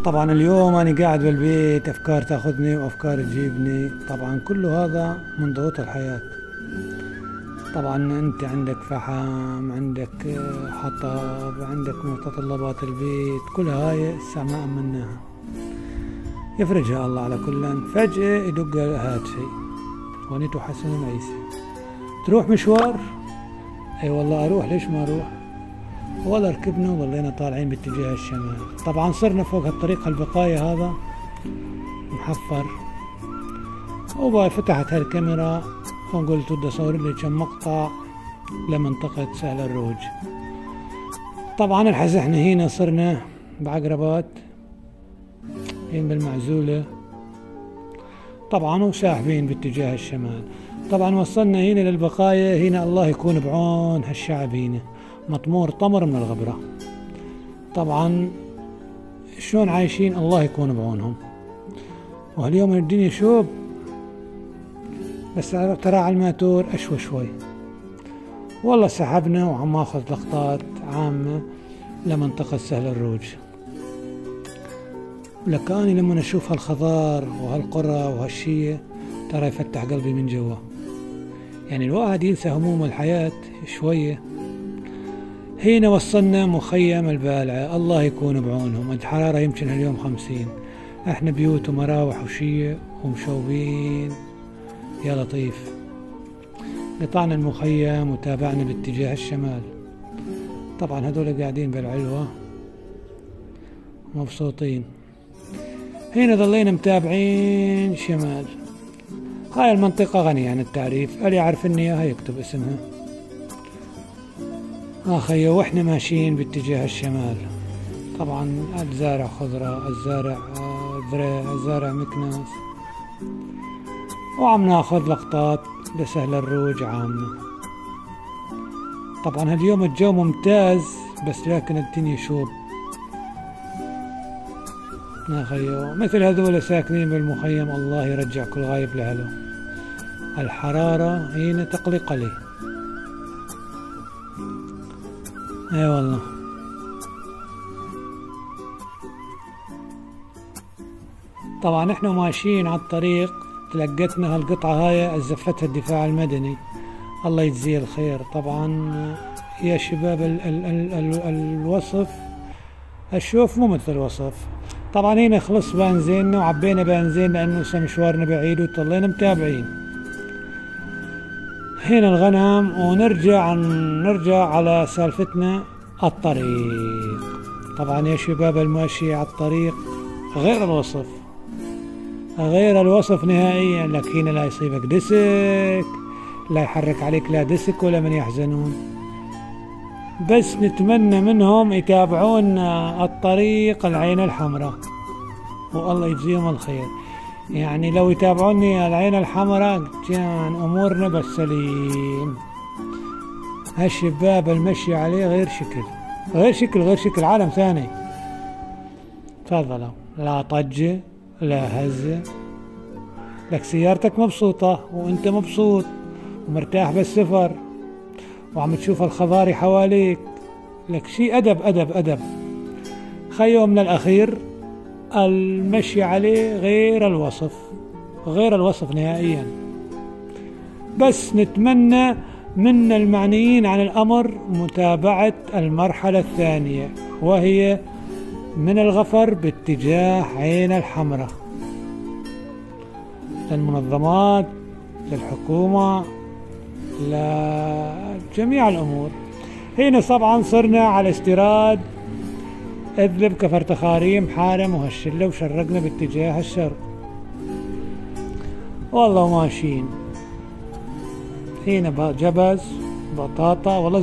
طبعا اليوم أنا قاعد بالبيت، أفكار تاخذني وأفكار تجيبني. طبعا كل هذا من ضغوط الحياة. طبعا أنت عندك فحم، عندك حطب، عندك متطلبات البيت، كل هاي ما أمناها. يفرجها الله على كل. فجأة يدق هاد شيء، ونيتو حسن العيسى تروح مشوار. اي والله اروح، ليش ما اروح؟ ولا ركبنا وظلينا طالعين باتجاه الشمال. طبعا صرنا فوق هالطريق البقايا هذا محفر، وفتحت هالكاميرا وقلت بدي اصور لي كم مقطع لمنطقة سهل الروج. طبعا الحزحنا هنا صرنا بعقربات هين بالمعزولة طبعا، وساحبين باتجاه الشمال. طبعا وصلنا هنا للبقايا. هنا الله يكون بعون هالشعب، هنا مطمور طمر من الغبرة. طبعا شلون عايشين الله يكون بعونهم. وهاليوم الدنيا شوب، بس ترى على الماتور اشوى شوي. والله سحبنا وعم اخذ لقطات عامة لمنطقة سهل الروج. لكاني لما اشوف هالخضار وهالقرى وهالشيء ترى يفتح قلبي من جوا. يعني الواحد ينسى هموم الحياة شوية. هنا وصلنا مخيم البالعة، الله يكون بعونهم. الحرارة يمكن اليوم 50، احنا بيوت ومراوح وشيء ومشوبين. يا لطيف. قطعنا المخيم وتابعنا باتجاه الشمال. طبعا هذول قاعدين بالعلوة مبسوطين. هنا ظلينا متابعين شمال. هاي المنطقة غنية عن التعريف، اللي يعرفني اياها يكتب اسمها. اخي واحنا ماشيين باتجاه الشمال. طبعا الزارع خضرة، الزارع ذرع، الزارع مكناس، وعم ناخذ لقطات لسهل الروج عامة. طبعا هاليوم الجو ممتاز، بس لكن الدنيا شوب. اخي مثل هذول ساكنين بالمخيم الله يرجع كل غايب لهله. الحرارة هنا تقلق لي. اي والله. طبعا احنا ماشيين على الطريق تلقتنا هالقطعة هاي زفتها الدفاع المدني، الله يجزيه الخير. طبعا يا شباب الوصف الشوف مو مثل الوصف. طبعا هنا خلص بنزيننا وعبينا بنزين لانه مشوارنا بعيد وضلينا متابعين. هنا الغنم ونرجع على سالفتنا الطريق. طبعا يا شباب الماشي على الطريق غير الوصف، غير الوصف نهائيا. لك هنا لا يصيبك دسك، لا يحرك عليك لا دسك ولا من يحزنون. بس نتمنى منهم يتابعون الطريق العين الحمراء، والله يجزيهم الخير. يعني لو يتابعوني العين الحمراء كان امورنا بالسليم. هالشباب المشي عليه غير شكل، غير شكل، غير شكل، عالم ثاني. تفضلوا، لا طجة لا هزة. لك سيارتك مبسوطة وانت مبسوط ومرتاح بالسفر وعم تشوف الخضاري حواليك. لك شي أدب أدب أدب. خيو من الأخير المشي عليه غير الوصف، غير الوصف نهائيا. بس نتمنى من المعنيين عن الأمر متابعة المرحلة الثانية، وهي من الغفر باتجاه عين الحمراء. للمنظمات، للحكومة، لجميع الأمور. هنا طبعا صرنا على استيراد اذلب كفرتخاريم حارم وهالشلة، وشرقنا باتجاه الشرق. والله ماشيين. هنا جبز، بطاطا، والله